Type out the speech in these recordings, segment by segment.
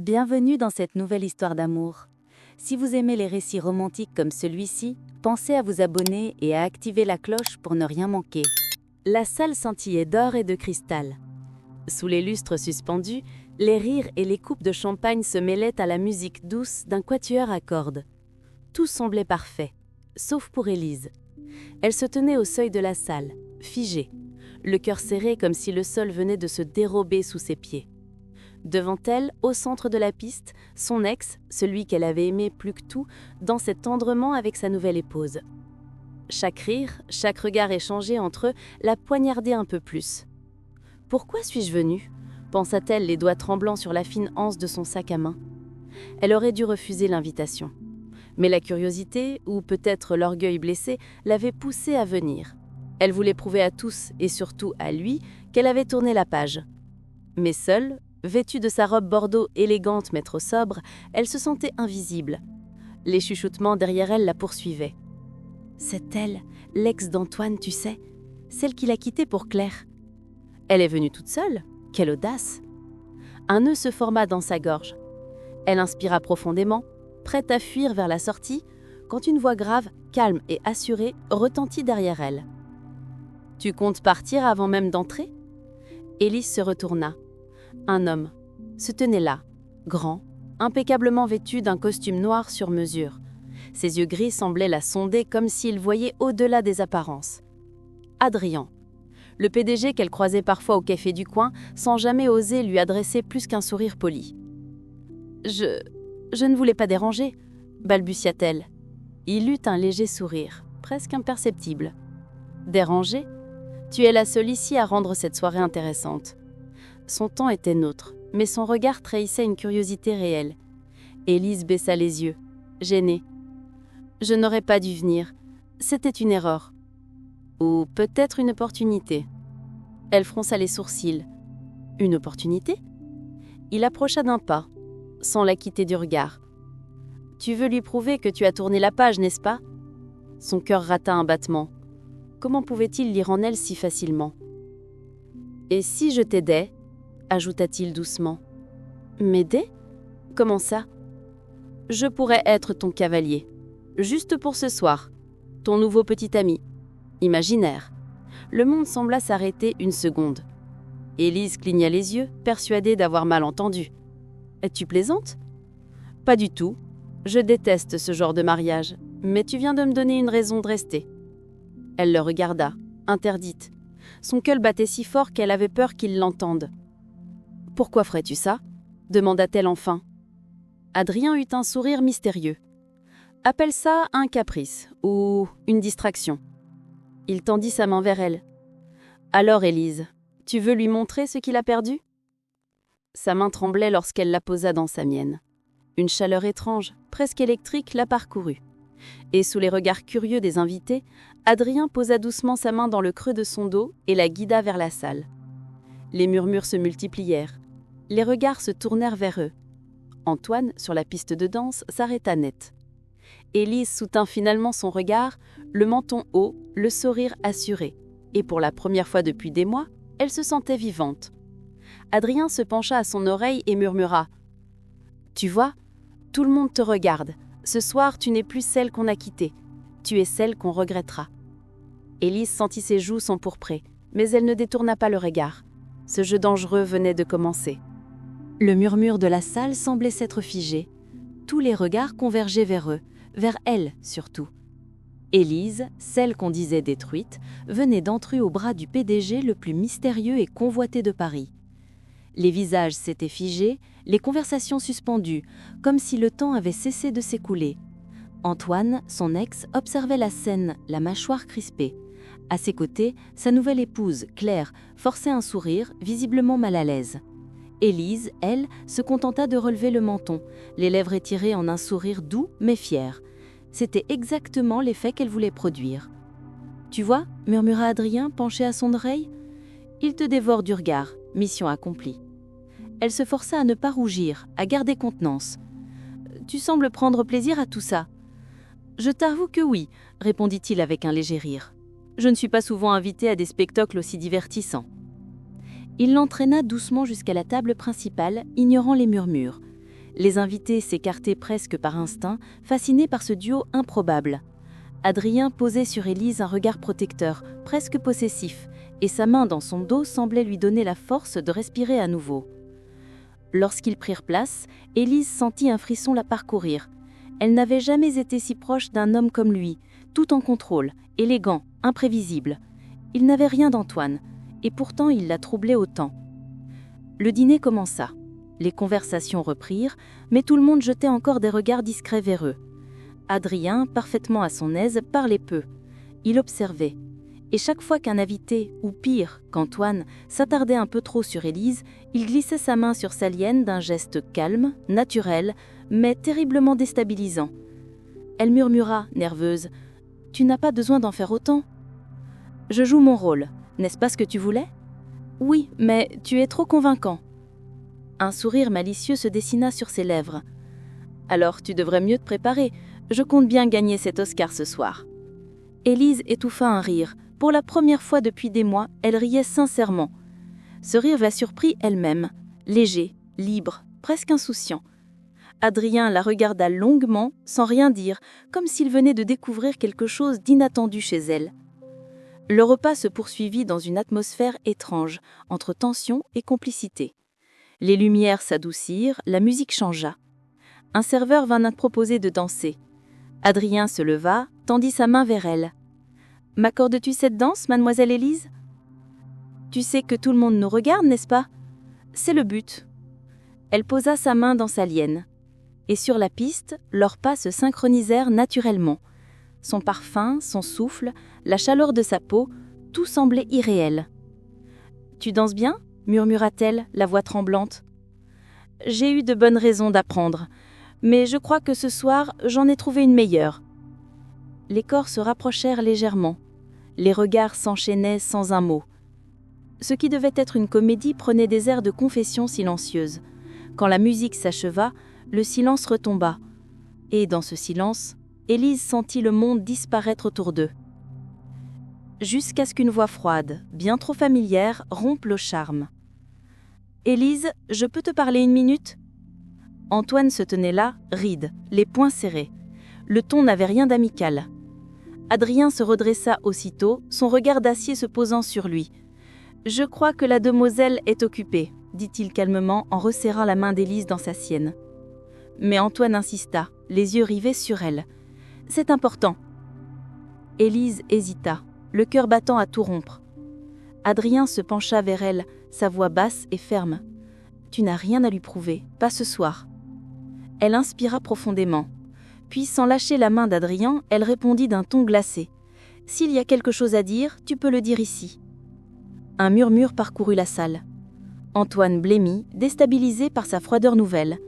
Bienvenue dans cette nouvelle histoire d'amour. Si vous aimez les récits romantiques comme celui-ci, pensez à vous abonner et à activer la cloche pour ne rien manquer. La salle scintillait d'or et de cristal. Sous les lustres suspendus, les rires et les coupes de champagne se mêlaient à la musique douce d'un quatuor à cordes. Tout semblait parfait, sauf pour Élise. Elle se tenait au seuil de la salle, figée, le cœur serré comme si le sol venait de se dérober sous ses pieds. Devant elle, au centre de la piste, son ex, celui qu'elle avait aimé plus que tout, dansait tendrement avec sa nouvelle épouse. Chaque rire, chaque regard échangé entre eux la poignardait un peu plus. « Pourquoi suis-je venue ?» pensa-t-elle, les doigts tremblants sur la fine anse de son sac à main. Elle aurait dû refuser l'invitation. Mais la curiosité, ou peut-être l'orgueil blessé, l'avait poussée à venir. Elle voulait prouver à tous, et surtout à lui, qu'elle avait tourné la page. Mais seule, vêtue de sa robe bordeaux élégante mais trop sobre, elle se sentait invisible. Les chuchotements derrière elle la poursuivaient. « C'est elle, l'ex d'Antoine, tu sais, celle qu'il a quittée pour Claire. » Elle est venue toute seule. Quelle audace! Un nœud se forma dans sa gorge. Elle inspira profondément, prête à fuir vers la sortie, quand une voix grave, calme et assurée retentit derrière elle. « Tu comptes partir avant même d'entrer ?» Élise se retourna. Un homme se tenait là, grand, impeccablement vêtu d'un costume noir sur mesure. Ses yeux gris semblaient la sonder comme s'il voyait au-delà des apparences. Adrien, le PDG qu'elle croisait parfois au café du coin, sans jamais oser lui adresser plus qu'un sourire poli. « Je ne voulais pas déranger », balbutia-t-elle. Il eut un léger sourire, presque imperceptible. « Déranger ? Tu es la seule ici à rendre cette soirée intéressante. » Son temps était nôtre, mais son regard trahissait une curiosité réelle. Élise baissa les yeux, gênée. « Je n'aurais pas dû venir. C'était une erreur. Ou peut-être une opportunité. » Elle fronça les sourcils. « Une opportunité ?» Il approcha d'un pas, sans la quitter du regard. « Tu veux lui prouver que tu as tourné la page, n'est-ce pas ?» Son cœur rata un battement. Comment pouvait-il lire en elle si facilement ? « Et si je t'aidais ?» ajouta-t-il doucement. « M'aider ? Comment ça ? Je pourrais être ton cavalier, juste pour ce soir, ton nouveau petit ami, imaginaire. » Le monde sembla s'arrêter une seconde. Élise cligna les yeux, persuadée d'avoir mal entendu. « Tu plaisantes ? » ?»« Pas du tout. Je déteste ce genre de mariage, mais tu viens de me donner une raison de rester. » Elle le regarda, interdite. Son cœur battait si fort qu'elle avait peur qu'il l'entende. « Pourquoi ferais-tu ça ?» demanda-t-elle enfin. Adrien eut un sourire mystérieux. « Appelle ça un caprice ou une distraction. » Il tendit sa main vers elle. « Alors, Élise, tu veux lui montrer ce qu'il a perdu ?» Sa main tremblait lorsqu'elle la posa dans sa mienne. Une chaleur étrange, presque électrique, la parcourut. Et sous les regards curieux des invités, Adrien posa doucement sa main dans le creux de son dos et la guida vers la salle. Les murmures se multiplièrent. Les regards se tournèrent vers eux. Antoine, sur la piste de danse, s'arrêta net. Élise soutint finalement son regard, le menton haut, le sourire assuré. Et pour la première fois depuis des mois, elle se sentait vivante. Adrien se pencha à son oreille et murmura « Tu vois, tout le monde te regarde. Ce soir, tu n'es plus celle qu'on a quittée. Tu es celle qu'on regrettera. » Élise sentit ses joues s'empourprer, mais elle ne détourna pas le regard. Ce jeu dangereux venait de commencer. Le murmure de la salle semblait s'être figé. Tous les regards convergeaient vers eux, vers elle surtout. Élise, celle qu'on disait détruite, venait d'entrer au bras du PDG le plus mystérieux et convoité de Paris. Les visages s'étaient figés, les conversations suspendues, comme si le temps avait cessé de s'écouler. Antoine, son ex, observait la scène, la mâchoire crispée. À ses côtés, sa nouvelle épouse, Claire, forçait un sourire, visiblement mal à l'aise. Élise, elle, se contenta de relever le menton, les lèvres étirées en un sourire doux mais fier. C'était exactement l'effet qu'elle voulait produire. « Tu vois » murmura Adrien, penché à son oreille. « Il te dévore du regard, mission accomplie. » Elle se força à ne pas rougir, à garder contenance. « Tu sembles prendre plaisir à tout ça. »« Je t'avoue que oui, » répondit-il avec un léger rire. « Je ne suis pas souvent invité à des spectacles aussi divertissants. » Il l'entraîna doucement jusqu'à la table principale, ignorant les murmures. Les invités s'écartaient presque par instinct, fascinés par ce duo improbable. Adrien posait sur Élise un regard protecteur, presque possessif, et sa main dans son dos semblait lui donner la force de respirer à nouveau. Lorsqu'ils prirent place, Élise sentit un frisson la parcourir. Elle n'avait jamais été si proche d'un homme comme lui, tout en contrôle, élégant, imprévisible. Il n'avait rien d'Antoine, et pourtant il la troublait autant. Le dîner commença. Les conversations reprirent, mais tout le monde jetait encore des regards discrets vers eux. Adrien, parfaitement à son aise, parlait peu. Il observait. Et chaque fois qu'un invité, ou pire, qu'Antoine, s'attardait un peu trop sur Élise, il glissait sa main sur sa lienne d'un geste calme, naturel, mais terriblement déstabilisant. Elle murmura, nerveuse, « Tu n'as pas besoin d'en faire autant. »« Je joue mon rôle, n'est-ce pas ce que tu voulais ? » ?»« Oui, mais tu es trop convaincant. » Un sourire malicieux se dessina sur ses lèvres. « Alors tu devrais mieux te préparer. Je compte bien gagner cet Oscar ce soir. » Élise étouffa un rire. Pour la première fois depuis des mois, elle riait sincèrement. Ce rire la surprit elle-même, léger, libre, presque insouciant. Adrien la regarda longuement, sans rien dire, comme s'il venait de découvrir quelque chose d'inattendu chez elle. Le repas se poursuivit dans une atmosphère étrange, entre tension et complicité. Les lumières s'adoucirent, la musique changea. Un serveur vint proposer de danser. Adrien se leva, tendit sa main vers elle. « M'accordes-tu cette danse, mademoiselle Élise ? Tu sais que tout le monde nous regarde, n'est-ce pas ? C'est le but. » Elle posa sa main dans sa lienne. Et sur la piste, leurs pas se synchronisèrent naturellement. Son parfum, son souffle, la chaleur de sa peau, tout semblait irréel. « Tu danses bien ? » murmura-t-elle, la voix tremblante. « J'ai eu de bonnes raisons d'apprendre, mais je crois que ce soir, j'en ai trouvé une meilleure. » Les corps se rapprochèrent légèrement. Les regards s'enchaînaient sans un mot. Ce qui devait être une comédie prenait des airs de confession silencieuse. Quand la musique s'acheva, le silence retomba. Et dans ce silence, Élise sentit le monde disparaître autour d'eux. Jusqu'à ce qu'une voix froide, bien trop familière, rompe le charme. « Élise, je peux te parler une minute ?» Antoine se tenait là, ride, les poings serrés. Le ton n'avait rien d'amical. Adrien se redressa aussitôt, son regard d'acier se posant sur lui. « Je crois que la demoiselle est occupée, » dit-il calmement en resserrant la main d'Élise dans sa sienne. Mais Antoine insista, les yeux rivés sur elle. « C'est important. » Élise hésita, le cœur battant à tout rompre. Adrien se pencha vers elle, sa voix basse et ferme. « Tu n'as rien à lui prouver, pas ce soir. » Elle inspira profondément. Puis, sans lâcher la main d'Adrien, elle répondit d'un ton glacé. « S'il y a quelque chose à dire, tu peux le dire ici. » Un murmure parcourut la salle. Antoine blêmit, déstabilisé par sa froideur nouvelle.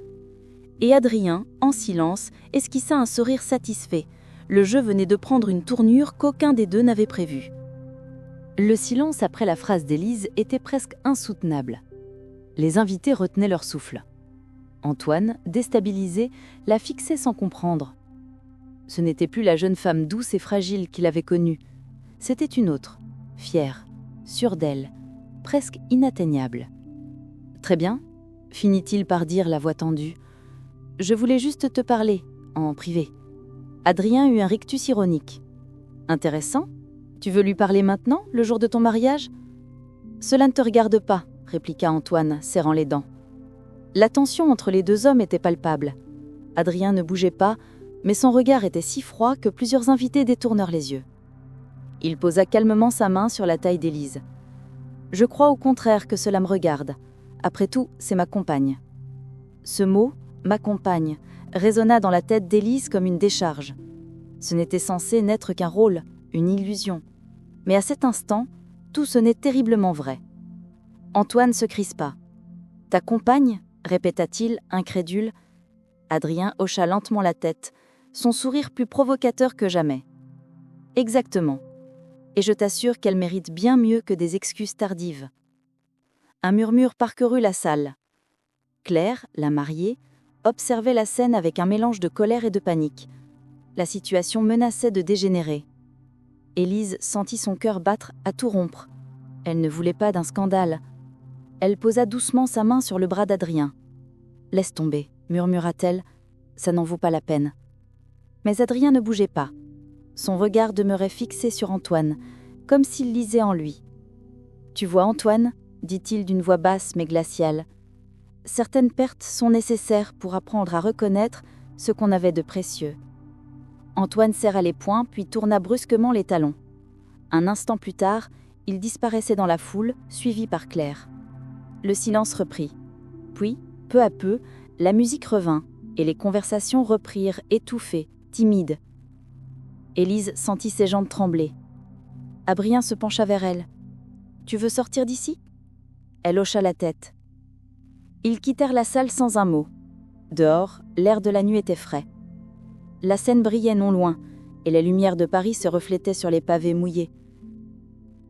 Et Adrien, en silence, esquissa un sourire satisfait. Le jeu venait de prendre une tournure qu'aucun des deux n'avait prévue. Le silence après la phrase d'Élise était presque insoutenable. Les invités retenaient leur souffle. Antoine, déstabilisé, la fixait sans comprendre. Ce n'était plus la jeune femme douce et fragile qu'il avait connue. C'était une autre, fière, sûre d'elle, presque inatteignable. « Très bien, » finit-il par dire, la voix tendue. « Je voulais juste te parler, en privé. » Adrien eut un rictus ironique. « Intéressant. Tu veux lui parler maintenant, le jour de ton mariage ?»« Cela ne te regarde pas, » répliqua Antoine, serrant les dents. La tension entre les deux hommes était palpable. Adrien ne bougeait pas, mais son regard était si froid que plusieurs invités détournèrent les yeux. Il posa calmement sa main sur la taille d'Élise. « Je crois au contraire que cela me regarde. Après tout, c'est ma compagne. » Ce mot, « ma compagne », résonna dans la tête d'Élise comme une décharge. Ce n'était censé n'être qu'un rôle, une illusion. Mais à cet instant, tout sonnait terriblement vrai. Antoine se crispa. « Ta compagne ?» répéta-t-il, incrédule. Adrien hocha lentement la tête, son sourire plus provocateur que jamais. « Exactement. Et je t'assure qu'elle mérite bien mieux que des excuses tardives. » Un murmure parcourut la salle. Claire, la mariée, observait la scène avec un mélange de colère et de panique. La situation menaçait de dégénérer. Élise sentit son cœur battre à tout rompre. Elle ne voulait pas d'un scandale. Elle posa doucement sa main sur le bras d'Adrien. « Laisse tomber, murmura-t-elle, ça n'en vaut pas la peine. Mais Adrien ne bougeait pas. Son regard demeurait fixé sur Antoine, comme s'il lisait en lui. Tu vois, Antoine, dit-il d'une voix basse mais glaciale, certaines pertes sont nécessaires pour apprendre à reconnaître ce qu'on avait de précieux. Antoine serra les poings puis tourna brusquement les talons. Un instant plus tard, il disparaissait dans la foule, suivi par Claire. Le silence reprit. Puis, peu à peu, la musique revint et les conversations reprirent étouffées, timides. Élise sentit ses jambes trembler. Adrien se pencha vers elle. « Tu veux sortir d'ici ?» Elle hocha la tête. Ils quittèrent la salle sans un mot. Dehors, l'air de la nuit était frais. La Seine brillait non loin, et les lumières de Paris se reflétaient sur les pavés mouillés.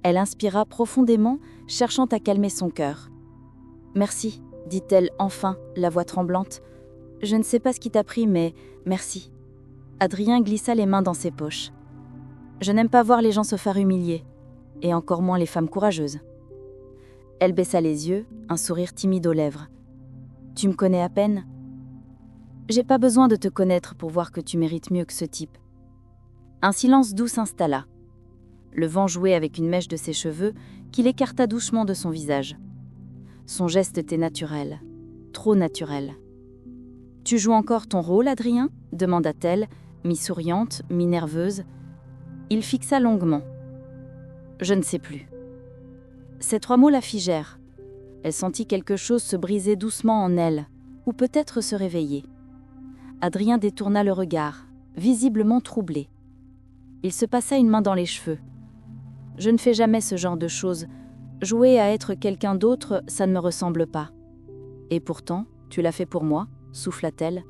Elle inspira profondément, cherchant à calmer son cœur. « Merci, » dit-elle enfin, la voix tremblante. « Je ne sais pas ce qui t'a pris, mais merci. » Adrien glissa les mains dans ses poches. « Je n'aime pas voir les gens se faire humilier, et encore moins les femmes courageuses. » Elle baissa les yeux, un sourire timide aux lèvres. « Tu me connais à peine ? J'ai pas besoin de te connaître pour voir que tu mérites mieux que ce type. » Un silence doux s'installa. Le vent jouait avec une mèche de ses cheveux qu'il écarta doucement de son visage. Son geste était naturel, trop naturel. « Tu joues encore ton rôle, Adrien ?» demanda-t-elle, mi-souriante, mi-nerveuse. Il fixa longuement. « Je ne sais plus. » Ces 3 mots la figèrent. Elle sentit quelque chose se briser doucement en elle, ou peut-être se réveiller. Adrien détourna le regard, visiblement troublé. Il se passa une main dans les cheveux. « Je ne fais jamais ce genre de choses. Jouer à être quelqu'un d'autre, ça ne me ressemble pas. »« Et pourtant, tu l'as fait pour moi ?» souffla-t-elle.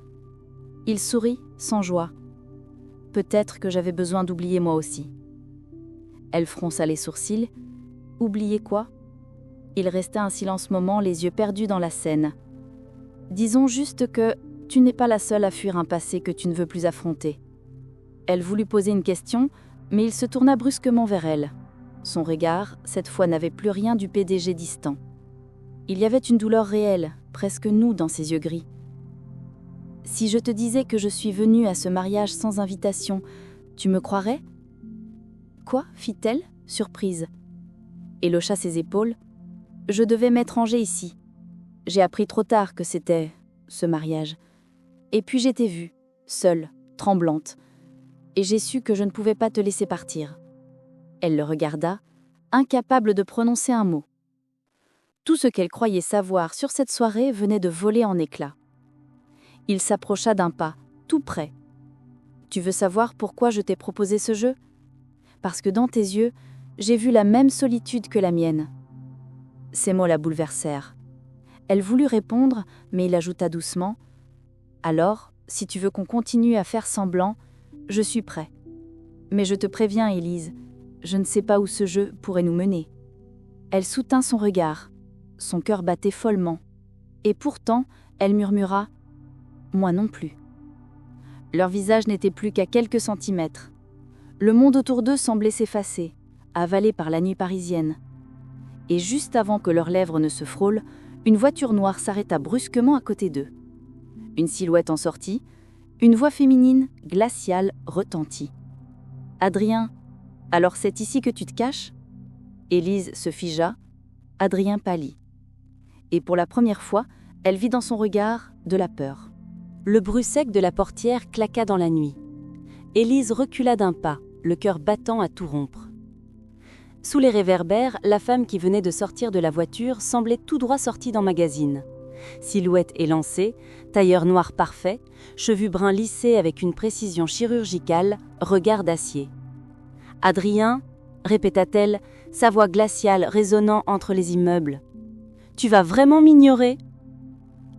Il sourit, sans joie. « Peut-être que j'avais besoin d'oublier moi aussi. » Elle fronça les sourcils. « Oublier quoi ?» Il resta un silence moment, les yeux perdus dans la Seine. « Disons juste que tu n'es pas la seule à fuir un passé que tu ne veux plus affronter. » Elle voulut poser une question, mais il se tourna brusquement vers elle. Son regard, cette fois, n'avait plus rien du PDG distant. Il y avait une douleur réelle, presque nue dans ses yeux gris. « Si je te disais que je suis venue à ce mariage sans invitation, tu me croirais ?»« Quoi ?» fit-elle, surprise. Il hocha ses épaules. « Je devais m'étranger ici. J'ai appris trop tard que c'était ce mariage. Et puis j'étais vue, seule, tremblante. Et j'ai su que je ne pouvais pas te laisser partir. » Elle le regarda, incapable de prononcer un mot. Tout ce qu'elle croyait savoir sur cette soirée venait de voler en éclats. Il s'approcha d'un pas, tout près. « Tu veux savoir pourquoi je t'ai proposé ce jeu ? Parce que dans tes yeux, j'ai vu la même solitude que la mienne. » Ces mots la bouleversèrent. Elle voulut répondre, mais il ajouta doucement « Alors, si tu veux qu'on continue à faire semblant, je suis prêt. Mais je te préviens, Élise, je ne sais pas où ce jeu pourrait nous mener. » Elle soutint son regard. Son cœur battait follement. Et pourtant, elle murmura « Moi non plus. » Leur visage n'était plus qu'à quelques centimètres. Le monde autour d'eux semblait s'effacer, avalé par la nuit parisienne. Et juste avant que leurs lèvres ne se frôlent, une voiture noire s'arrêta brusquement à côté d'eux. Une silhouette en sortit, une voix féminine, glaciale, retentit. « Adrien, alors c'est ici que tu te caches ?» Élise se figea, Adrien pâlit. Et pour la première fois, elle vit dans son regard de la peur. Le bruit sec de la portière claqua dans la nuit. Élise recula d'un pas, le cœur battant à tout rompre. Sous les réverbères, la femme qui venait de sortir de la voiture semblait tout droit sortie d'un magazine. Silhouette élancée, tailleur noir parfait, cheveux bruns lissés avec une précision chirurgicale, regard d'acier. « Adrien » répéta-t-elle, sa voix glaciale résonnant entre les immeubles. « Tu vas vraiment m'ignorer ?»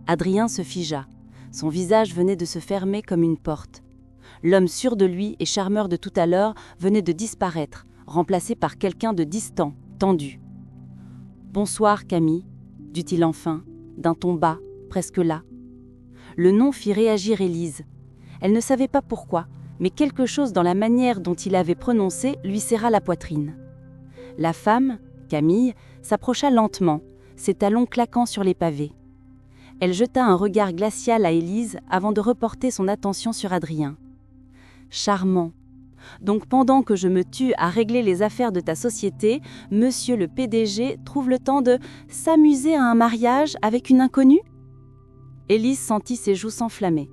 Adrien se figea. Son visage venait de se fermer comme une porte. L'homme sûr de lui et charmeur de tout à l'heure venait de disparaître, remplacé par quelqu'un de distant, tendu. « Bonsoir, Camille », dit-il enfin, d'un ton bas, presque las. Le nom fit réagir Élise. Elle ne savait pas pourquoi, mais quelque chose dans la manière dont il avait prononcé lui serra la poitrine. La femme, Camille, s'approcha lentement, ses talons claquant sur les pavés. Elle jeta un regard glacial à Élise avant de reporter son attention sur Adrien. « Charmant. Donc pendant que je me tue à régler les affaires de ta société, monsieur le PDG trouve le temps de s'amuser à un mariage avec une inconnue ?» Élise sentit ses joues s'enflammer.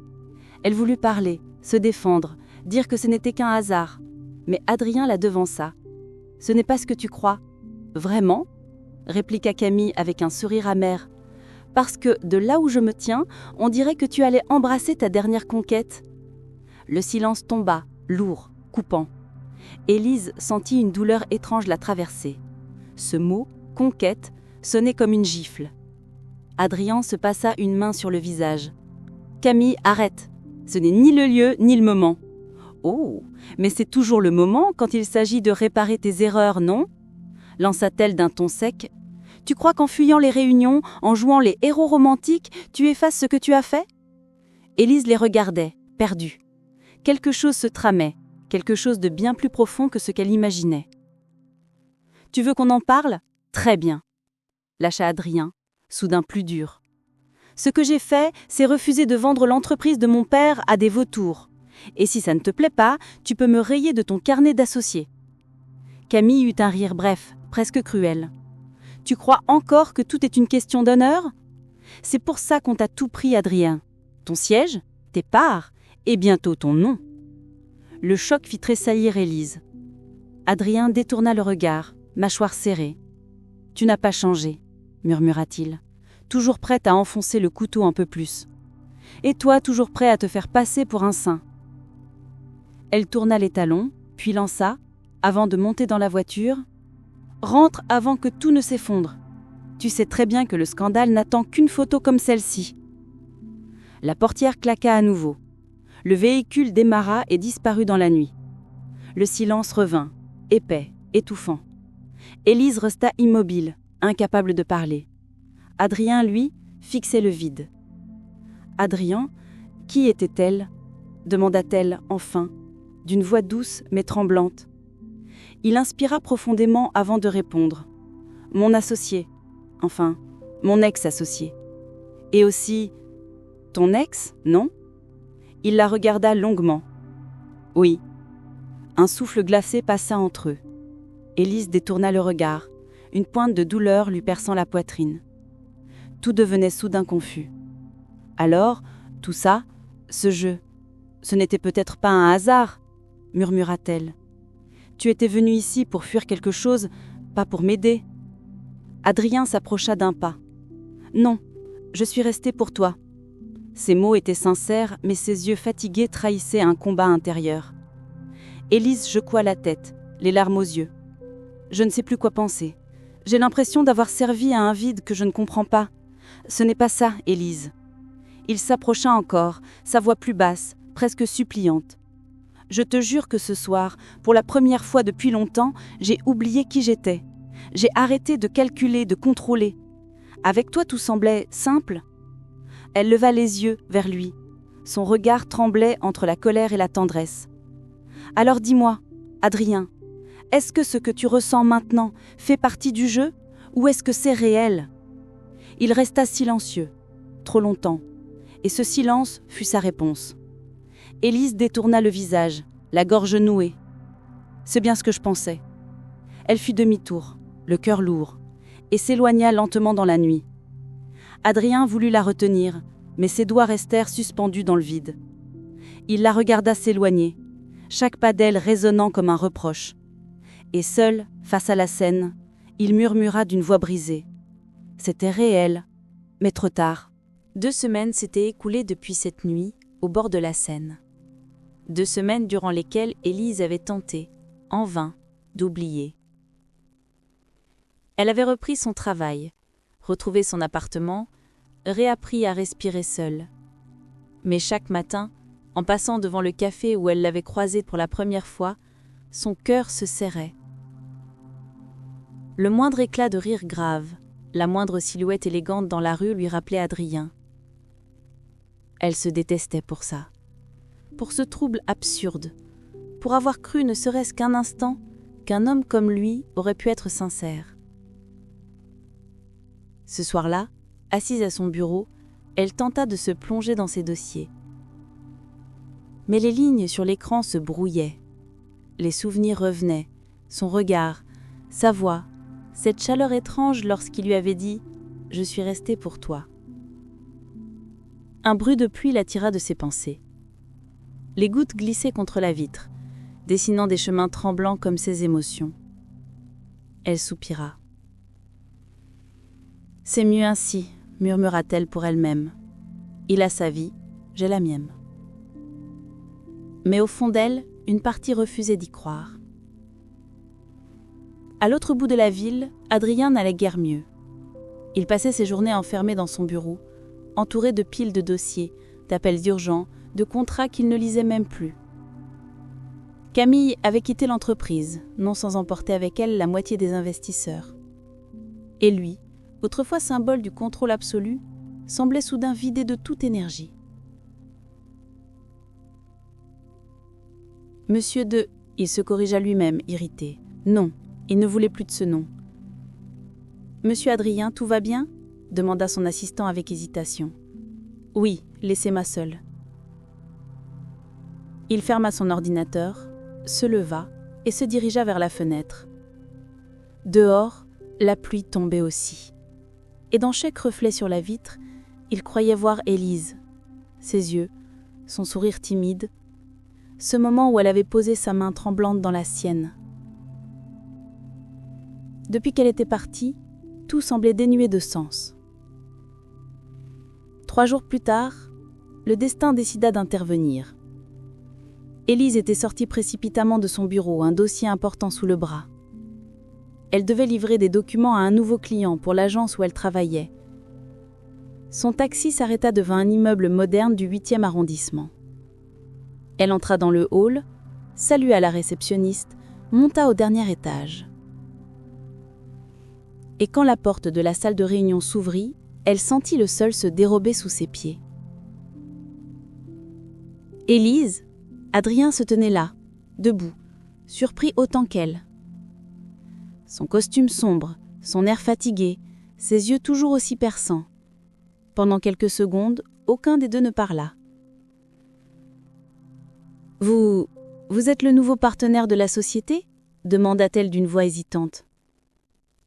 Elle voulut parler, se défendre, dire que ce n'était qu'un hasard. Mais Adrien la devança. « Ce n'est pas ce que tu crois. »« Vraiment ?» répliqua Camille avec un sourire amer. « Parce que, de là où je me tiens, on dirait que tu allais embrasser ta dernière conquête. » Le silence tomba, lourd, coupant. Élise sentit une douleur étrange la traverser. Ce mot, conquête, sonnait comme une gifle. Adrien se passa une main sur le visage. « Camille, arrête. Ce n'est ni le lieu, ni le moment. »« Oh, mais c'est toujours le moment quand il s'agit de réparer tes erreurs, non ?» lança-t-elle d'un ton sec. « Tu crois qu'en fuyant les réunions, en jouant les héros romantiques, tu effaces ce que tu as fait ?» Élise les regardait, perdue. Quelque chose se tramait, quelque chose de bien plus profond que ce qu'elle imaginait. « Tu veux qu'on en parle ? Très bien. » lâcha Adrien, soudain plus dur. « Ce que j'ai fait, c'est refuser de vendre l'entreprise de mon père à des vautours. Et si ça ne te plaît pas, tu peux me rayer de ton carnet d'associés. » Camille eut un rire bref, presque cruel. « Tu crois encore que tout est une question d'honneur ? C'est pour ça qu'on t'a tout pris, Adrien. Ton siège, tes parts, et bientôt ton nom. » Le choc fit tressaillir Élise. Adrien détourna le regard, mâchoire serrée. « Tu n'as pas changé, » murmura-t-il, toujours prête à enfoncer le couteau un peu plus. « Et toi, toujours prêt à te faire passer pour un saint. » Elle tourna les talons, puis lança, avant de monter dans la voiture, « Rentre avant que tout ne s'effondre. Tu sais très bien que le scandale n'attend qu'une photo comme celle-ci. » La portière claqua à nouveau. Le véhicule démarra et disparut dans la nuit. Le silence revint, épais, étouffant. Élise resta immobile, incapable de parler. Adrien, lui, fixait le vide. « Adrien, qui était-elle » demanda-t-elle enfin, d'une voix douce mais tremblante. Il inspira profondément avant de répondre. « Mon associé, enfin, mon ex-associé. Et aussi, ton ex, non ?» Il la regarda longuement. « Oui. » Un souffle glacé passa entre eux. Élise détourna le regard, une pointe de douleur lui perçant la poitrine. Tout devenait soudain confus. Alors, tout ça, ce jeu, ce n'était peut-être pas un hasard, murmura-t-elle. Tu étais venu ici pour fuir quelque chose, pas pour m'aider. Adrien s'approcha d'un pas. Non, je suis resté pour toi. Ses mots étaient sincères, mais ses yeux fatigués trahissaient un combat intérieur. Élise secoua la tête, les larmes aux yeux. Je ne sais plus quoi penser. J'ai l'impression d'avoir servi à un vide que je ne comprends pas. Ce n'est pas ça, Élise. Il s'approcha encore, sa voix plus basse, presque suppliante. Je te jure que ce soir, pour la première fois depuis longtemps, j'ai oublié qui j'étais. J'ai arrêté de calculer, de contrôler. Avec toi, tout semblait simple. Elle leva les yeux vers lui. Son regard tremblait entre la colère et la tendresse. Alors dis-moi, Adrien, est-ce que ce que tu ressens maintenant fait partie du jeu ou est-ce que c'est réel ? Il resta silencieux, trop longtemps, et ce silence fut sa réponse. Élise détourna le visage, la gorge nouée. C'est bien ce que je pensais. Elle fit demi-tour, le cœur lourd, et s'éloigna lentement dans la nuit. Adrien voulut la retenir, mais ses doigts restèrent suspendus dans le vide. Il la regarda s'éloigner, chaque pas d'elle résonnant comme un reproche. Et seul, face à la scène, il murmura d'une voix brisée. C'était réel, mais trop tard. 2 semaines s'étaient écoulées depuis cette nuit, au bord de la Seine. 2 semaines durant lesquelles Élise avait tenté, en vain, d'oublier. Elle avait repris son travail, retrouvé son appartement, réappris à respirer seule. Mais chaque matin, en passant devant le café où elle l'avait croisé pour la première fois, son cœur se serrait. Le moindre éclat de rire grave, la moindre silhouette élégante dans la rue lui rappelait Adrien. Elle se détestait pour ça, pour ce trouble absurde, pour avoir cru ne serait-ce qu'un instant qu'un homme comme lui aurait pu être sincère. Ce soir-là, assise à son bureau, Elle tenta de se plonger dans ses dossiers. Mais les lignes sur l'écran se brouillaient. Les souvenirs revenaient, son regard, sa voix, cette chaleur étrange lorsqu'il lui avait dit « Je suis resté pour toi ». Un bruit de pluie l'attira de ses pensées. Les gouttes glissaient contre la vitre, dessinant des chemins tremblants comme ses émotions. Elle soupira. « C'est mieux ainsi », murmura-t-elle pour elle-même. « Il a sa vie, j'ai la mienne. » Mais au fond d'elle, une partie refusait d'y croire. À l'autre bout de la ville, Adrien n'allait guère mieux. Il passait ses journées enfermé dans son bureau, entouré de piles de dossiers, d'appels urgents, de contrats qu'il ne lisait même plus. Camille avait quitté l'entreprise, non sans emporter avec elle la moitié des investisseurs. Et lui, autrefois symbole du contrôle absolu, semblait soudain vidé de toute énergie. Monsieur de... Il se corrigea lui-même, irrité. Non, il ne voulait plus de ce nom. Monsieur Adrien, tout va bien ? Demanda son assistant avec hésitation. Oui, laissez-moi seul. Il ferma son ordinateur, se leva et se dirigea vers la fenêtre. Dehors, la pluie tombait aussi. Et dans chaque reflet sur la vitre, il croyait voir Élise. Ses yeux, son sourire timide, ce moment où elle avait posé sa main tremblante dans la sienne. Depuis qu'elle était partie, tout semblait dénué de sens. 3 jours plus tard, le destin décida d'intervenir. Élise était sortie précipitamment de son bureau, un dossier important sous le bras. Elle devait livrer des documents à un nouveau client pour l'agence où elle travaillait. Son taxi s'arrêta devant un immeuble moderne du 8e arrondissement. Elle entra dans le hall, salua la réceptionniste, monta au dernier étage. Et quand la porte de la salle de réunion s'ouvrit, elle sentit le sol se dérober sous ses pieds. Élise, Adrien se tenait là, debout, surpris autant qu'elle. Son costume sombre, son air fatigué, ses yeux toujours aussi perçants. Pendant quelques secondes, aucun des deux ne parla. « Vous êtes le nouveau partenaire de la société ?» demanda-t-elle d'une voix hésitante.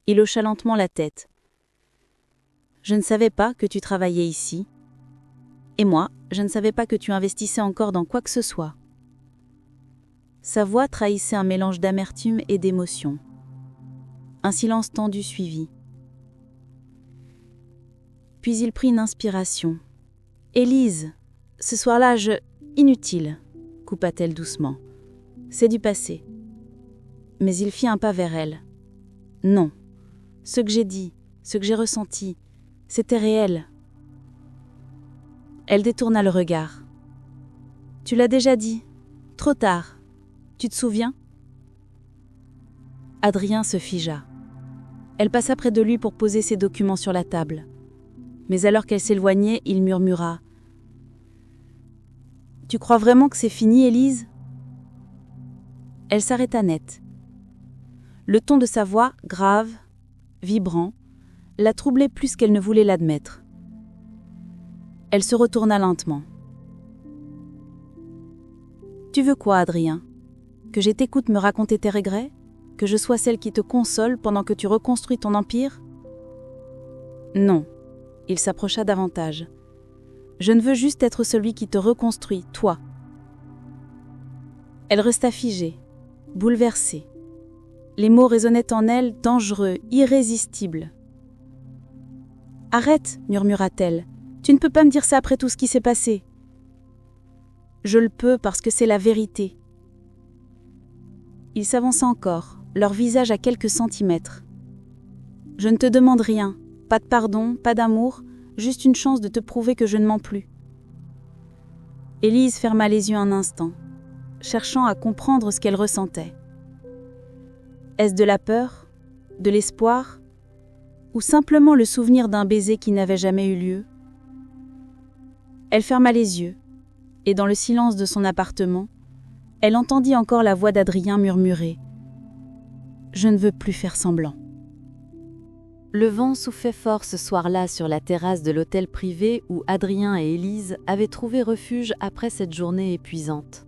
Il hocha lentement la tête. « Je ne savais pas que tu travaillais ici. Et moi, je ne savais pas que tu investissais encore dans quoi que ce soit. » Sa voix trahissait un mélange d'amertume et d'émotion. Un silence tendu suivit. Puis il prit une inspiration. « Élise, ce soir-là, Inutile, coupa-t-elle doucement. C'est du passé. » Mais il fit un pas vers elle. « Non, ce que j'ai dit, ce que j'ai ressenti, c'était réel. » Elle détourna le regard. « Tu l'as déjà dit, trop tard. Tu te souviens ?» Adrien se figea. Elle passa près de lui pour poser ses documents sur la table. Mais alors qu'elle s'éloignait, il murmura. « Tu crois vraiment que c'est fini, Élise ?» Elle s'arrêta net. Le ton de sa voix, grave, vibrant, la troublait plus qu'elle ne voulait l'admettre. Elle se retourna lentement. « Tu veux quoi, Adrien ? Que je t'écoute me raconter tes regrets ? Que je sois celle qui te console pendant que tu reconstruis ton empire ? » Non. Il s'approcha davantage. « Je ne veux juste être celui qui te reconstruit, toi. » Elle resta figée, bouleversée. Les mots résonnaient en elle, dangereux, irrésistibles. « Arrête, murmura-t-elle. Tu ne peux pas me dire ça après tout ce qui s'est passé. » « Je le peux parce que c'est la vérité. » Il s'avança encore, leur visage à quelques centimètres. « Je ne te demande rien, pas de pardon, pas d'amour, juste une chance de te prouver que je ne mens plus. » Élise ferma les yeux un instant, cherchant à comprendre ce qu'elle ressentait. Est-ce de la peur, de l'espoir, ou simplement le souvenir d'un baiser qui n'avait jamais eu lieu ? Elle ferma les yeux, et dans le silence de son appartement, elle entendit encore la voix d'Adrien murmurer « Je ne veux plus faire semblant. » Le vent soufflait fort ce soir-là sur la terrasse de l'hôtel privé où Adrien et Élise avaient trouvé refuge après cette journée épuisante.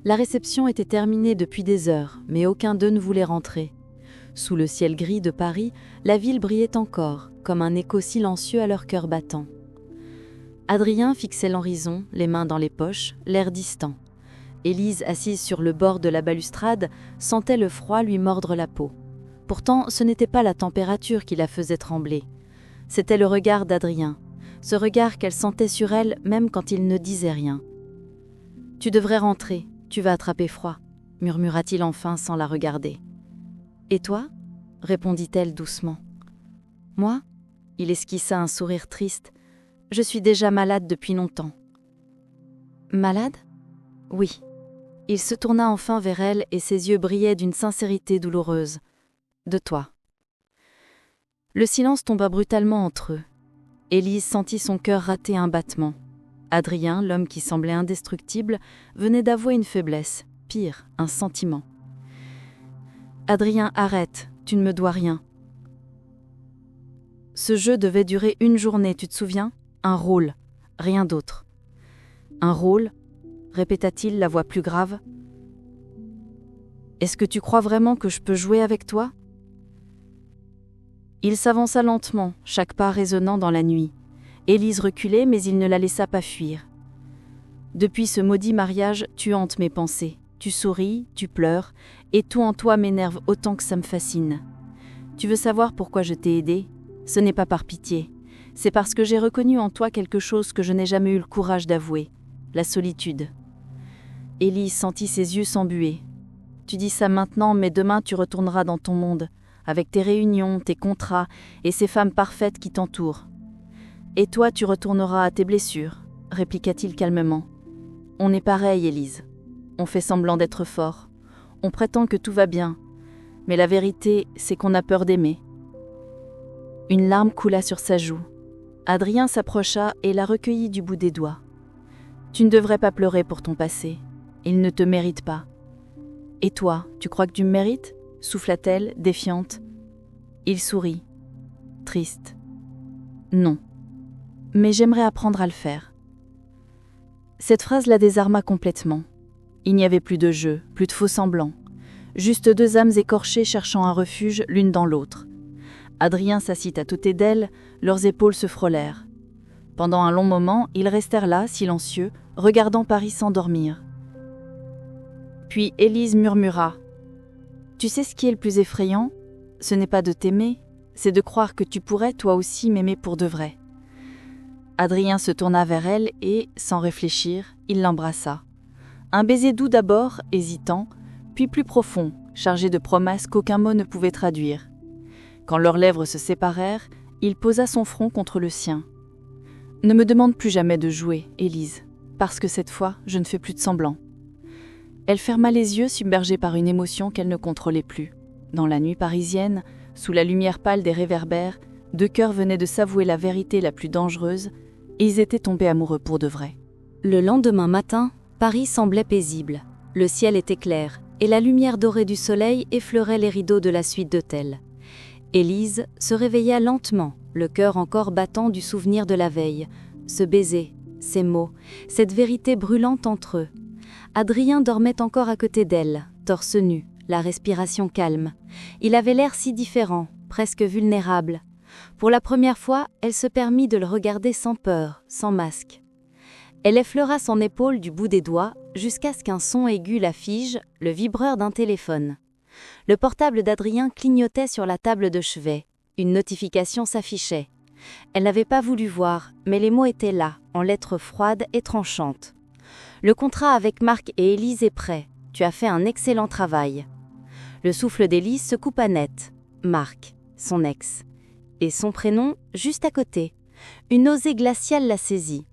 La réception était terminée depuis des heures, mais aucun d'eux ne voulait rentrer. Sous le ciel gris de Paris, la ville brillait encore, comme un écho silencieux à leur cœur battant. Adrien fixait l'horizon, les mains dans les poches, l'air distant. Élise, assise sur le bord de la balustrade, sentait le froid lui mordre la peau. Pourtant, ce n'était pas la température qui la faisait trembler. C'était le regard d'Adrien, ce regard qu'elle sentait sur elle même quand il ne disait rien. « Tu devrais rentrer, tu vas attraper froid », murmura-t-il enfin sans la regarder. « Et toi » répondit-elle doucement. « Moi » il esquissa un sourire triste. « Je suis déjà malade depuis longtemps. »« Malade » ? Oui. Il se tourna enfin vers elle et ses yeux brillaient d'une sincérité douloureuse. De toi. Le silence tomba brutalement entre eux. Élise sentit son cœur rater un battement. Adrien, l'homme qui semblait indestructible, venait d'avouer une faiblesse, pire, un sentiment. « Adrien, arrête, tu ne me dois rien. » Ce jeu devait durer une journée, tu te souviens ? Un rôle, rien d'autre. « Un rôle ?» répéta-t-il, la voix plus grave. « Est-ce que tu crois vraiment que je peux jouer avec toi ?» Il s'avança lentement, chaque pas résonnant dans la nuit. Élise reculait, mais il ne la laissa pas fuir. « Depuis ce maudit mariage, tu hantes mes pensées. Tu souris, tu pleures, et tout en toi m'énerve autant que ça me fascine. Tu veux savoir pourquoi je t'ai aidé ? Ce n'est pas par pitié. C'est parce que j'ai reconnu en toi quelque chose que je n'ai jamais eu le courage d'avouer. La solitude. » Élise sentit ses yeux s'embuer. « Tu dis ça maintenant, mais demain tu retourneras dans ton monde, avec tes réunions, tes contrats et ces femmes parfaites qui t'entourent. Et toi, tu retourneras à tes blessures, » répliqua-t-il calmement. « On est pareil, Élise. On fait semblant d'être fort. On prétend que tout va bien. Mais la vérité, c'est qu'on a peur d'aimer. » Une larme coula sur sa joue. Adrien s'approcha et la recueillit du bout des doigts. « Tu ne devrais pas pleurer pour ton passé. Il ne te mérite pas. »« Et toi, tu crois que tu me mérites ?» souffla-t-elle, défiante. Il sourit, triste. « Non. Mais j'aimerais apprendre à le faire. » Cette phrase la désarma complètement. Il n'y avait plus de jeu, plus de faux-semblants. Juste deux âmes écorchées cherchant un refuge l'une dans l'autre. Adrien s'assit à côté d'elle, leurs épaules se frôlèrent. Pendant un long moment, ils restèrent là, silencieux, regardant Paris s'endormir. Puis Élise murmura. « Tu sais ce qui est le plus effrayant ? Ce n'est pas de t'aimer, c'est de croire que tu pourrais toi aussi m'aimer pour de vrai. » Adrien se tourna vers elle et, sans réfléchir, il l'embrassa. Un baiser doux d'abord, hésitant, puis plus profond, chargé de promesses qu'aucun mot ne pouvait traduire. Quand leurs lèvres se séparèrent, il posa son front contre le sien. « Ne me demande plus jamais de jouer, Élise, parce que cette fois, je ne fais plus de semblant. » Elle ferma les yeux, submergée par une émotion qu'elle ne contrôlait plus. Dans la nuit parisienne, sous la lumière pâle des réverbères, deux cœurs venaient de s'avouer la vérité la plus dangereuse, et ils étaient tombés amoureux pour de vrai. Le lendemain matin, Paris semblait paisible. Le ciel était clair, et la lumière dorée du soleil effleurait les rideaux de la suite d'hôtels. Élise se réveilla lentement, le cœur encore battant du souvenir de la veille. Ce baiser, ces mots, cette vérité brûlante entre eux. Adrien dormait encore à côté d'elle, torse nu, la respiration calme. Il avait l'air si différent, presque vulnérable. Pour la première fois, elle se permit de le regarder sans peur, sans masque. Elle effleura son épaule du bout des doigts, jusqu'à ce qu'un son aigu la fige, le vibreur d'un téléphone. Le portable d'Adrien clignotait sur la table de chevet. Une notification s'affichait. Elle n'avait pas voulu voir, mais les mots étaient là, en lettres froides et tranchantes. « Le contrat avec Marc et Élise est prêt. Tu as fait un excellent travail. » Le souffle d'Élise se coupa net. Marc, son ex. Et son prénom, juste à côté. Une nausée glaciale la saisit.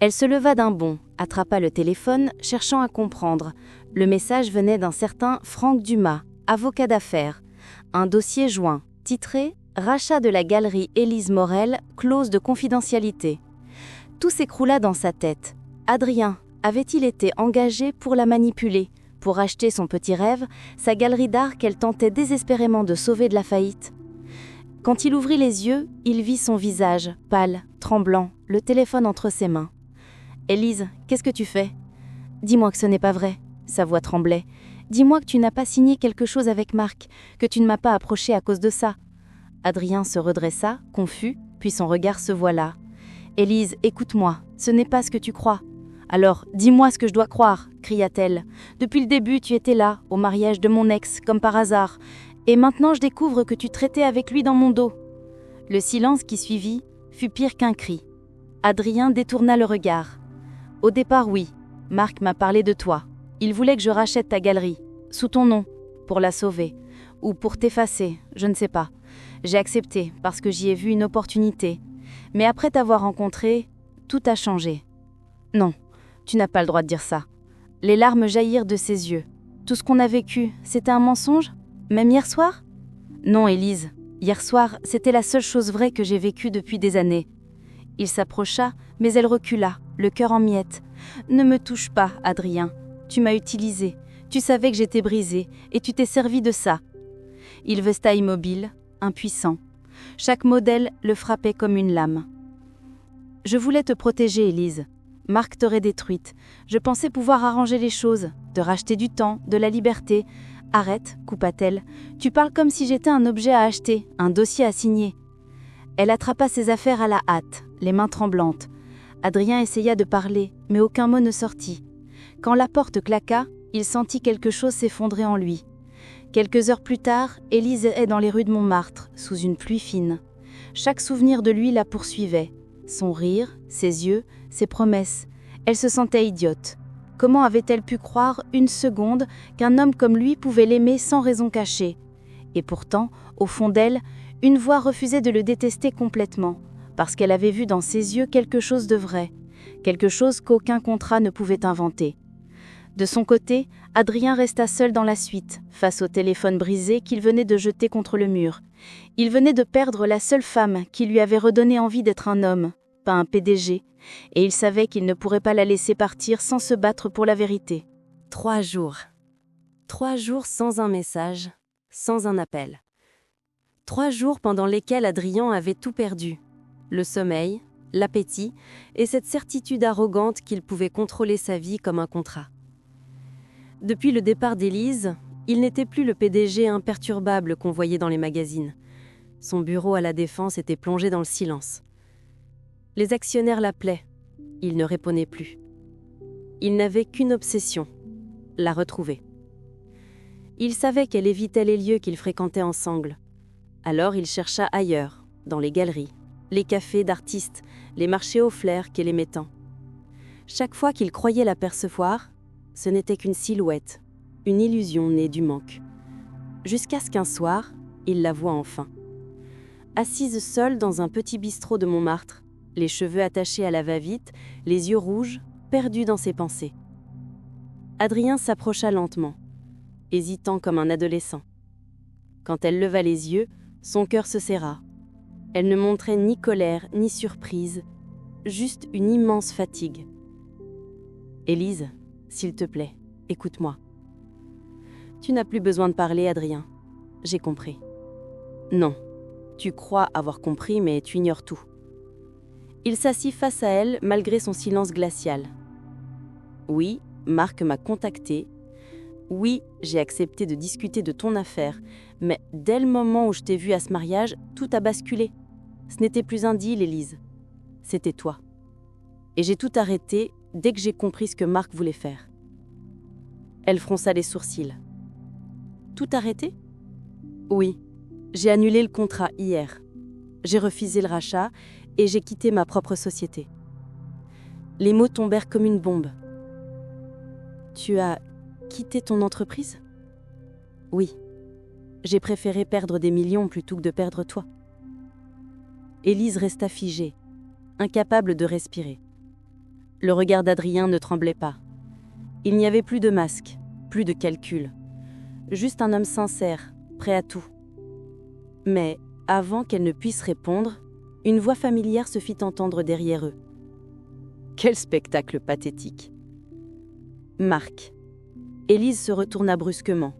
Elle se leva d'un bond, attrapa le téléphone, cherchant à comprendre. Le message venait d'un certain Franck Dumas, avocat d'affaires. Un dossier joint, titré « Rachat de la galerie Élise Morel, clause de confidentialité ». Tout s'écroula dans sa tête. Adrien avait-il été engagé pour la manipuler, pour acheter son petit rêve, sa galerie d'art qu'elle tentait désespérément de sauver de la faillite ? Quand il ouvrit les yeux, il vit son visage, pâle, tremblant, le téléphone entre ses mains. « Élise, qu'est-ce que tu fais ? Dis-moi que ce n'est pas vrai. » Sa voix tremblait. « Dis-moi que tu n'as pas signé quelque chose avec Marc, que tu ne m'as pas approché à cause de ça. » Adrien se redressa, confus, puis son regard se voila. « Élise, écoute-moi, ce n'est pas ce que tu crois. »« Alors, dis-moi ce que je dois croire, » cria-t-elle. « Depuis le début, tu étais là, au mariage de mon ex, comme par hasard. Et maintenant, je découvre que tu traitais avec lui dans mon dos. » Le silence qui suivit fut pire qu'un cri. Adrien détourna le regard. « Au départ, oui. Marc m'a parlé de toi. Il voulait que je rachète ta galerie, sous ton nom, pour la sauver. Ou pour t'effacer, je ne sais pas. J'ai accepté, parce que j'y ai vu une opportunité. Mais après t'avoir rencontré, tout a changé. » « Non, tu n'as pas le droit de dire ça. » Les larmes jaillirent de ses yeux. « Tout ce qu'on a vécu, c'était un mensonge ? Même hier soir ? » « Non, Élise. Hier soir, c'était la seule chose vraie que j'ai vécue depuis des années. » Il s'approcha, mais elle recula, le cœur en miettes. « Ne me touche pas, Adrien. Tu m'as utilisé. Tu savais que j'étais brisée, et tu t'es servi de ça. » Il resta immobile, impuissant. Chaque modèle le frappait comme une lame. « Je voulais te protéger, Élise. Marc t'aurait détruite. Je pensais pouvoir arranger les choses, te racheter du temps, de la liberté. Arrête, coupa-t-elle. Tu parles comme si j'étais un objet à acheter, un dossier à signer. » Elle attrapa ses affaires à la hâte, les mains tremblantes. Adrien essaya de parler, mais aucun mot ne sortit. Quand la porte claqua, il sentit quelque chose s'effondrer en lui. Quelques heures plus tard, Élise est dans les rues de Montmartre, sous une pluie fine. Chaque souvenir de lui la poursuivait. Son rire, ses yeux, ses promesses. Elle se sentait idiote. Comment avait-elle pu croire une seconde qu'un homme comme lui pouvait l'aimer sans raison cachée ? Et pourtant, au fond d'elle, une voix refusait de le détester complètement, parce qu'elle avait vu dans ses yeux quelque chose de vrai, quelque chose qu'aucun contrat ne pouvait inventer. De son côté, Adrien resta seul dans la suite, face au téléphone brisé qu'il venait de jeter contre le mur. Il venait de perdre la seule femme qui lui avait redonné envie d'être un homme, pas un PDG, et il savait qu'il ne pourrait pas la laisser partir sans se battre pour la vérité. 3 jours. 3 jours sans un message, sans un appel. 3 jours pendant lesquels Adrien avait tout perdu. Le sommeil, l'appétit et cette certitude arrogante qu'il pouvait contrôler sa vie comme un contrat. Depuis le départ d'Élise, il n'était plus le PDG imperturbable qu'on voyait dans les magazines. Son bureau à la Défense était plongé dans le silence. Les actionnaires l'appelaient. Il ne répondait plus. Il n'avait qu'une obsession, la retrouver. Il savait qu'elle évitait les lieux qu'ils fréquentaient ensemble. Alors il chercha ailleurs, dans les galeries, les cafés d'artistes, les marchés aux flair qu'elle aimait tant. Chaque fois qu'il croyait l'apercevoir, ce n'était qu'une silhouette, une illusion née du manque. Jusqu'à ce qu'un soir, il la voit enfin. Assise seule dans un petit bistrot de Montmartre, les cheveux attachés à la va-vite, les yeux rouges, perdus dans ses pensées. Adrien s'approcha lentement, hésitant comme un adolescent. Quand elle leva les yeux, son cœur se serra. Elle ne montrait ni colère ni surprise, juste une immense fatigue. « Élise, s'il te plaît, écoute-moi. »« Tu n'as plus besoin de parler, Adrien. J'ai compris. »« Non, tu crois avoir compris, mais tu ignores tout. » Il s'assit face à elle malgré son silence glacial. « Oui, Marc m'a contacté. Oui, j'ai accepté de discuter de ton affaire, mais dès le moment où je t'ai vue à ce mariage, tout a basculé. Ce n'était plus un deal, Élise. C'était toi. Et j'ai tout arrêté dès que j'ai compris ce que Marc voulait faire. » Elle fronça les sourcils. « Tout arrêté ? » ?»« Oui, j'ai annulé le contrat hier. J'ai refusé le rachat et j'ai quitté ma propre société. » Les mots tombèrent comme une bombe. « Tu as quitté ton entreprise ? » ?»« Oui. J'ai préféré perdre des millions plutôt que de perdre toi. » Élise resta figée, incapable de respirer. Le regard d'Adrien ne tremblait pas. Il n'y avait plus de masque, plus de calcul. Juste un homme sincère, prêt à tout. Mais, avant qu'elle ne puisse répondre, une voix familière se fit entendre derrière eux. Quel spectacle pathétique! Marc. Élise se retourna brusquement.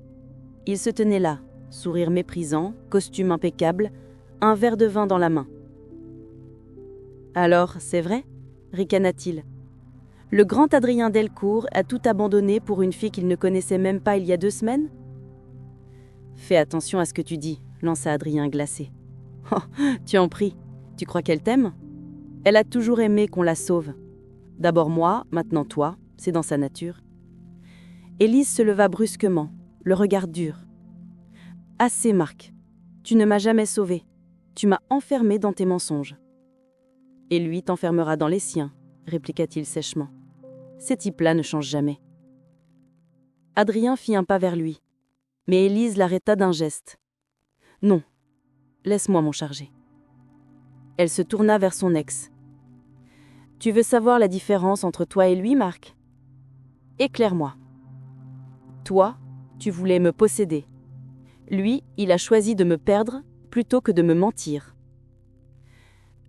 Il se tenait là, sourire méprisant, costume impeccable, un verre de vin dans la main. « Alors, c'est vrai ?» ricana-t-il. « Le grand Adrien Delcourt a tout abandonné pour une fille qu'il ne connaissait même pas il y a 2 semaines ?» « Fais attention à ce que tu dis, » lança Adrien glacé. « Oh, tu en pries. Tu crois qu'elle t'aime ? Elle a toujours aimé qu'on la sauve. D'abord moi, maintenant toi, c'est dans sa nature. » Élise se leva brusquement, le regard dur. « Assez, Marc. Tu ne m'as jamais sauvé. Tu m'as enfermé dans tes mensonges. » « Et lui t'enfermera dans les siens, » répliqua-t-il sèchement. « Ces types-là ne changent jamais. » Adrien fit un pas vers lui, mais Élise l'arrêta d'un geste. « Non, laisse-moi m'en charger. » Elle se tourna vers son ex. « Tu veux savoir la différence entre toi et lui, Marc ? Éclaire-moi. Toi, tu voulais me posséder. Lui, il a choisi de me perdre plutôt que de me mentir. »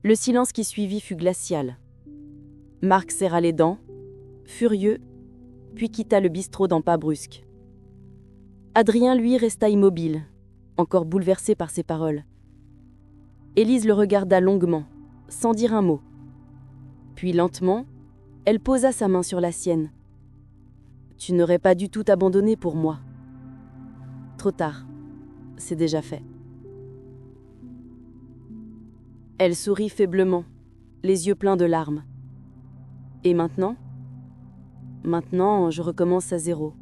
Le silence qui suivit fut glacial. Marc serra les dents, furieux, puis quitta le bistrot d'un pas brusque. Adrien, lui, resta immobile, encore bouleversé par ses paroles. Élise le regarda longuement, sans dire un mot. Puis lentement, elle posa sa main sur la sienne. « Tu n'aurais pas dû tout abandonner pour moi. Trop tard, c'est déjà fait. » Elle sourit faiblement, les yeux pleins de larmes. « Et maintenant ? Maintenant, je recommence à zéro.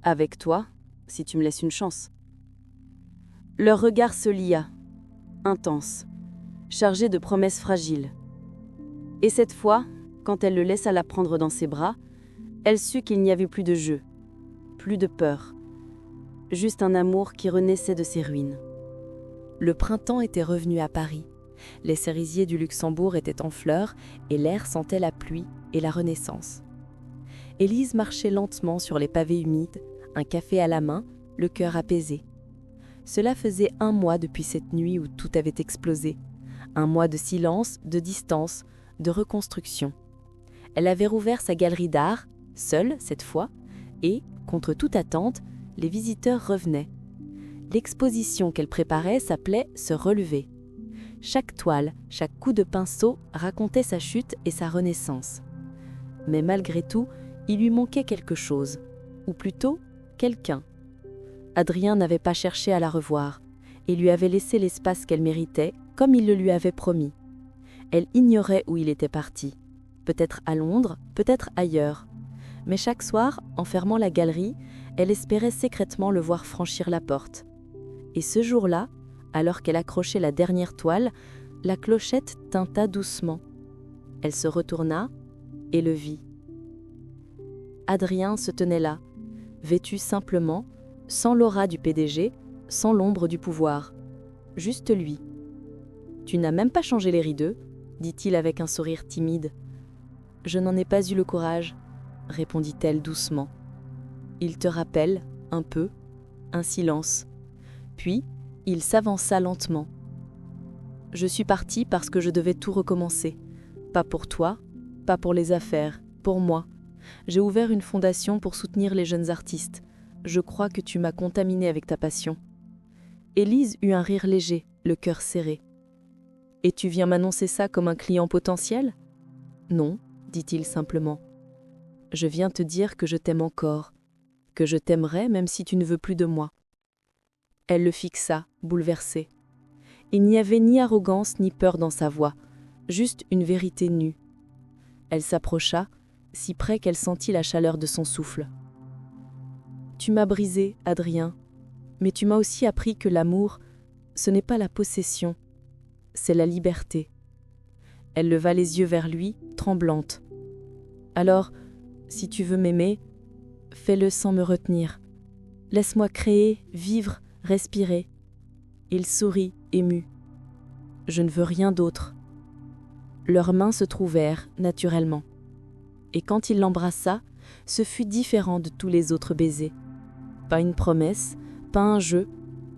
Avec toi, si tu me laisses une chance. » Leur regard se lia, intense, chargé de promesses fragiles. Et cette fois, quand elle le laissa la prendre dans ses bras, elle sut qu'il n'y avait plus de jeu, plus de peur, juste un amour qui renaissait de ses ruines. Le printemps était revenu à Paris. Les cerisiers du Luxembourg étaient en fleurs et l'air sentait la pluie et la renaissance. Élise marchait lentement sur les pavés humides, un café à la main, le cœur apaisé. Cela faisait 1 mois depuis cette nuit où tout avait explosé. 1 mois de silence, de distance, de reconstruction. Elle avait rouvert sa galerie d'art, seule cette fois, et, contre toute attente, les visiteurs revenaient. L'exposition qu'elle préparait s'appelait « Se relever ». Chaque toile, chaque coup de pinceau racontait sa chute et sa renaissance. Mais malgré tout, il lui manquait quelque chose, ou plutôt, quelqu'un. Adrien n'avait pas cherché à la revoir, et lui avait laissé l'espace qu'elle méritait, comme il le lui avait promis. Elle ignorait où il était parti, peut-être à Londres, peut-être ailleurs. Mais chaque soir, en fermant la galerie, elle espérait secrètement le voir franchir la porte. Et ce jour-là, alors qu'elle accrochait la dernière toile, la clochette tinta doucement. Elle se retourna et le vit. Adrien se tenait là, vêtu simplement, sans l'aura du PDG, sans l'ombre du pouvoir. Juste lui. « Tu n'as même pas changé les rideaux ?» dit-il avec un sourire timide. « Je n'en ai pas eu le courage, » répondit-elle doucement. « Il te rappelle, un peu, un silence. » Puis, il s'avança lentement. « Je suis partie parce que je devais tout recommencer. Pas pour toi, pas pour les affaires, pour moi. J'ai ouvert une fondation pour soutenir les jeunes artistes. Je crois que tu m'as contaminée avec ta passion. » Élise eut un rire léger, le cœur serré. « Et tu viens m'annoncer ça comme un client potentiel ? » ?»« Non, » dit-il simplement. « Je viens te dire que je t'aime encore, que je t'aimerai même si tu ne veux plus de moi. » Elle le fixa, bouleversée. Il n'y avait ni arrogance ni peur dans sa voix, juste une vérité nue. Elle s'approcha, si près qu'elle sentit la chaleur de son souffle. « Tu m'as brisé, Adrien, mais tu m'as aussi appris que l'amour, ce n'est pas la possession, c'est la liberté. » Elle leva les yeux vers lui, tremblante. « Alors, si tu veux m'aimer, fais-le sans me retenir. Laisse-moi créer, vivre, respirer. » Il sourit, ému. « Je ne veux rien d'autre. » Leurs mains se trouvèrent, naturellement. Et quand il l'embrassa, ce fut différent de tous les autres baisers. Pas une promesse, pas un jeu,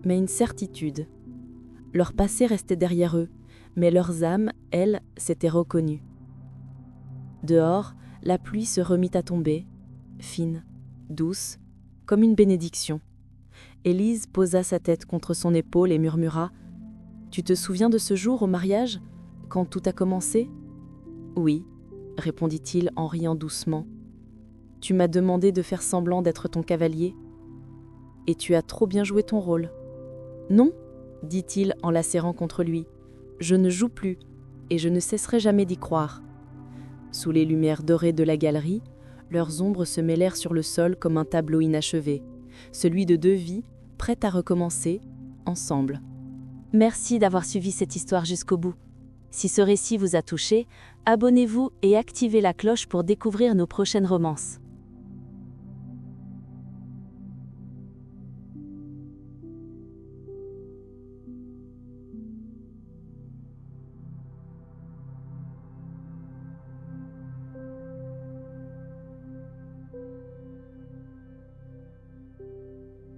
mais une certitude. Leur passé restait derrière eux, mais leurs âmes, elles, s'étaient reconnues. Dehors, la pluie se remit à tomber, fine, douce, comme une bénédiction. Élise posa sa tête contre son épaule et murmura « Tu te souviens de ce jour au mariage, quand tout a commencé ? Oui, répondit-il en riant doucement. Tu m'as demandé de faire semblant d'être ton cavalier. Et tu as trop bien joué ton rôle. Non, dit-il en la serrant contre lui. Je ne joue plus, et je ne cesserai jamais d'y croire. Sous les lumières dorées de la galerie, leurs ombres se mêlèrent sur le sol comme un tableau inachevé, celui de deux vies, prêtes à recommencer, ensemble. Merci d'avoir suivi cette histoire jusqu'au bout. Si ce récit vous a touché, abonnez-vous et activez la cloche pour découvrir nos prochaines romances.